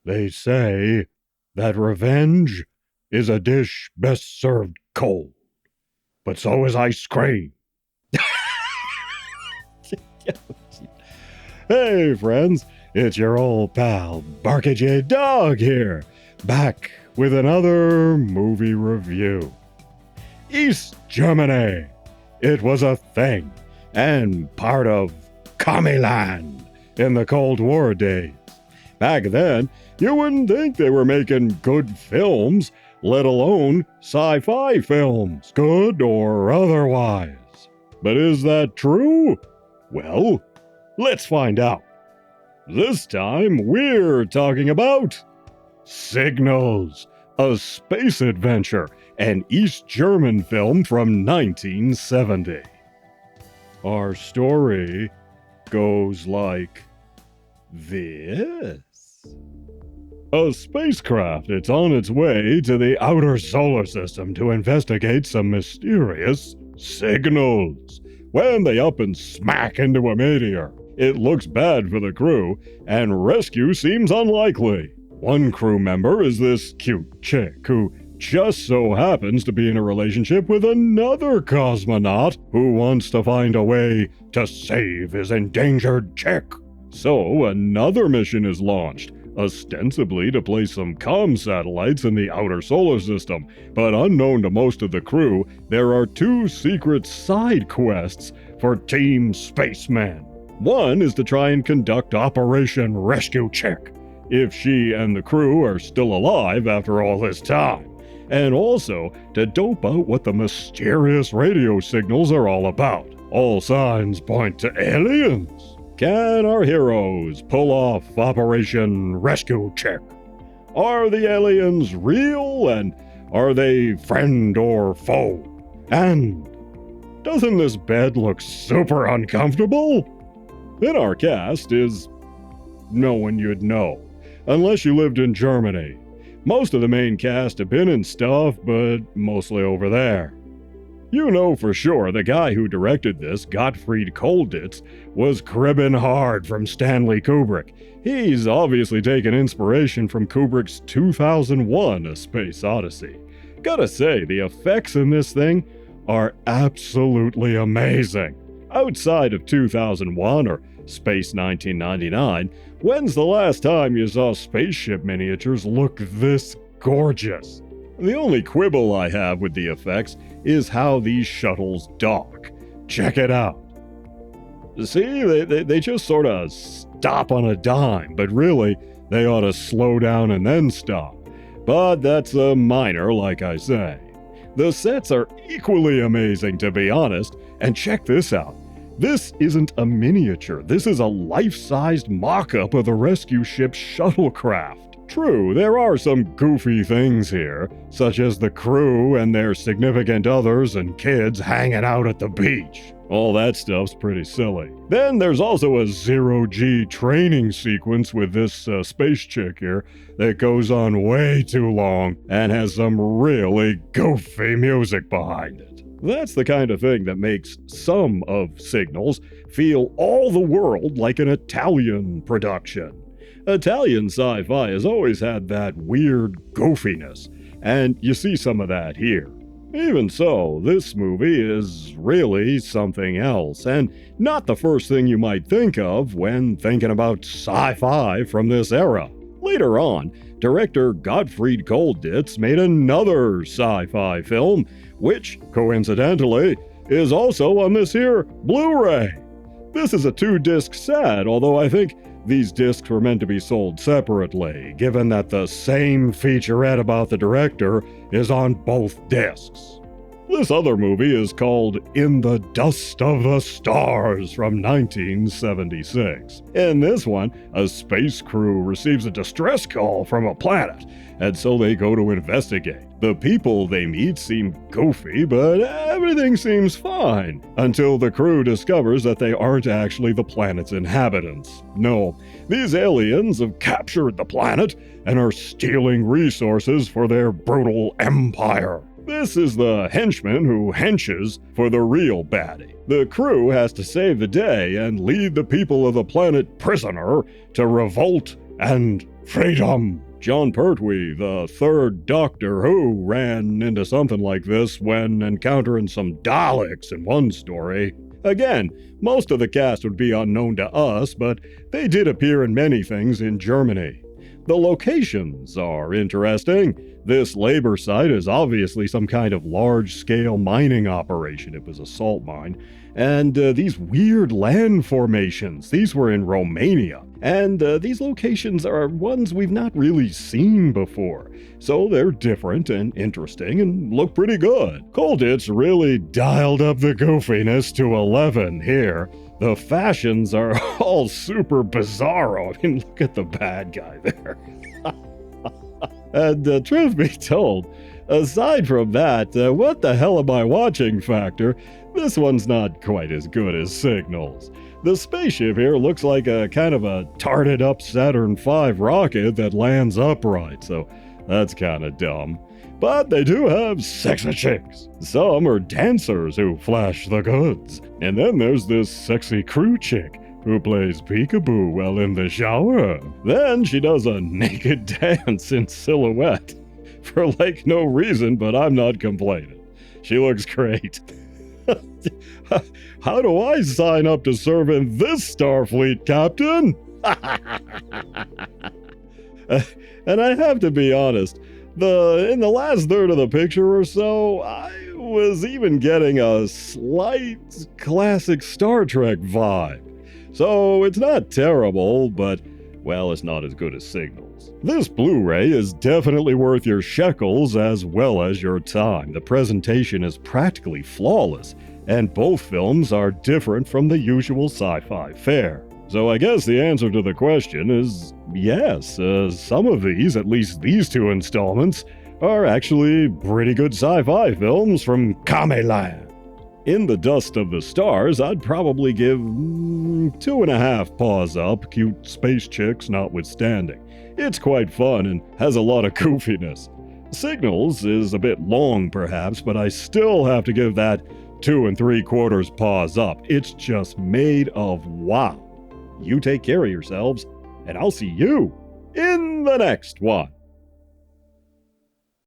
They say that revenge is a dish best served cold, but so is ice cream. Hey, friends, it's your old pal, Barkey J. Dog here, back with another movie review. East Germany. It was a thing, and part of Commieland in the Cold War days. Back then, you wouldn't think they were making good films, let alone sci-fi films, good or otherwise. But is that true? Well, let's find out. This time, we're talking about Signals, a space adventure, an East German film from 1970. Our story goes like this. A spacecraft is on its way to the outer solar system to investigate some mysterious signals. When they up and smack into a meteor, it looks bad for the crew, and rescue seems unlikely. One crew member is this cute chick who just so happens to be in a relationship with another cosmonaut who wants to find a way to save his endangered chick. So another mission is launched, ostensibly to place some comm satellites in the outer solar system, but unknown to most of the crew, there are two secret side quests for Team Spaceman. One is to try and conduct Operation Rescue Chick, if she and the crew are still alive after all this time, and also to dope out what the mysterious radio signals are all about. All signs point to aliens. Can our heroes pull off Operation Rescue Chick? Are the aliens real, and are they friend or foe? And doesn't this bed look super uncomfortable? In our cast is no one you'd know, unless you lived in Germany. Most of the main cast have been in stuff, but mostly over there. You know for sure the guy who directed this, Gottfried Kolditz, was cribbing hard from Stanley Kubrick. He's obviously taken inspiration from Kubrick's 2001 A Space Odyssey. Gotta say, the effects in this thing are absolutely amazing. Outside of 2001 or Space 1999, when's the last time you saw spaceship miniatures look this gorgeous? The only quibble I have with the effects is how these shuttles dock. Check it out. See, they just sort of stop on a dime, but really, they ought to slow down and then stop. But that's a minor, like I say. The sets are equally amazing, to be honest, and check this out. This isn't a miniature, this is a life-sized mock-up of the rescue ship's shuttlecraft. True, there are some goofy things here, such as the crew and their significant others and kids hanging out at the beach. All that stuff's pretty silly. Then there's also a zero-G training sequence with this space chick here that goes on way too long and has some really goofy music behind it. That's the kind of thing that makes some of Signals feel all the world like an Italian production. Italian sci-fi has always had that weird goofiness, and you see some of that here. Even so, this movie is really something else, and not the first thing you might think of when thinking about sci-fi from this era. Later on, director Gottfried Kolditz made another sci-fi film, which, coincidentally, is also on this here Blu-ray. This is a 2-disc set, although I think these discs were meant to be sold separately, given that the same featurette about the director is on both discs. This other movie is called In the Dust of the Stars from 1976. In this one, a space crew receives a distress call from a planet, and so they go to investigate. The people they meet seem goofy, but everything seems fine, until the crew discovers that they aren't actually the planet's inhabitants. No, these aliens have captured the planet and are stealing resources for their brutal empire. This is the henchman who henches for the real baddie. The crew has to save the day and lead the people of the planet prisoner to revolt and Freedom! John Pertwee, the third Doctor Who, ran into something like this when encountering some Daleks in one story. Again, most of the cast would be unknown to us, but they did appear in many things in Germany. The locations are interesting. This labor site is obviously some kind of large-scale mining operation. It was a salt mine. And these weird land formations, these were in Romania. And these locations are ones we've not really seen before. So they're different and interesting and look pretty good. Kolditz really dialed up the goofiness to 11 here. The fashions are all super bizarro. I mean, look at the bad guy there. And truth be told, aside from that, what the hell am I watching factor, this one's not quite as good as Signals. The spaceship here looks like a kind of a tarted up Saturn V rocket that lands upright, so that's kind of dumb. But they do have sexy chicks. Some are dancers who flash the goods. And then there's this sexy crew chick who plays peekaboo while in the shower. Then she does a naked dance in silhouette. For like no reason, but I'm not complaining. She looks great. How do I sign up to serve in this Starfleet, Captain? And I have to be honest, in the last third of the picture or so, I was even getting a slight classic Star Trek vibe. So it's not terrible, but, well, it's not as good as Signals. This Blu-ray is definitely worth your shekels as well as your time. The presentation is practically flawless, and both films are different from the usual sci-fi fare. So I guess the answer to the question is yes, some of these, at least these two installments, are actually pretty good sci-fi films from Kameland. In the dust of the stars, I'd probably give 2.5 paws up, cute space chicks notwithstanding. It's quite fun and has a lot of goofiness. Signals is a bit long perhaps, but I still have to give that 2 3/4 paws up. It's just made of wow. You take care of yourselves, and I'll see you in the next one.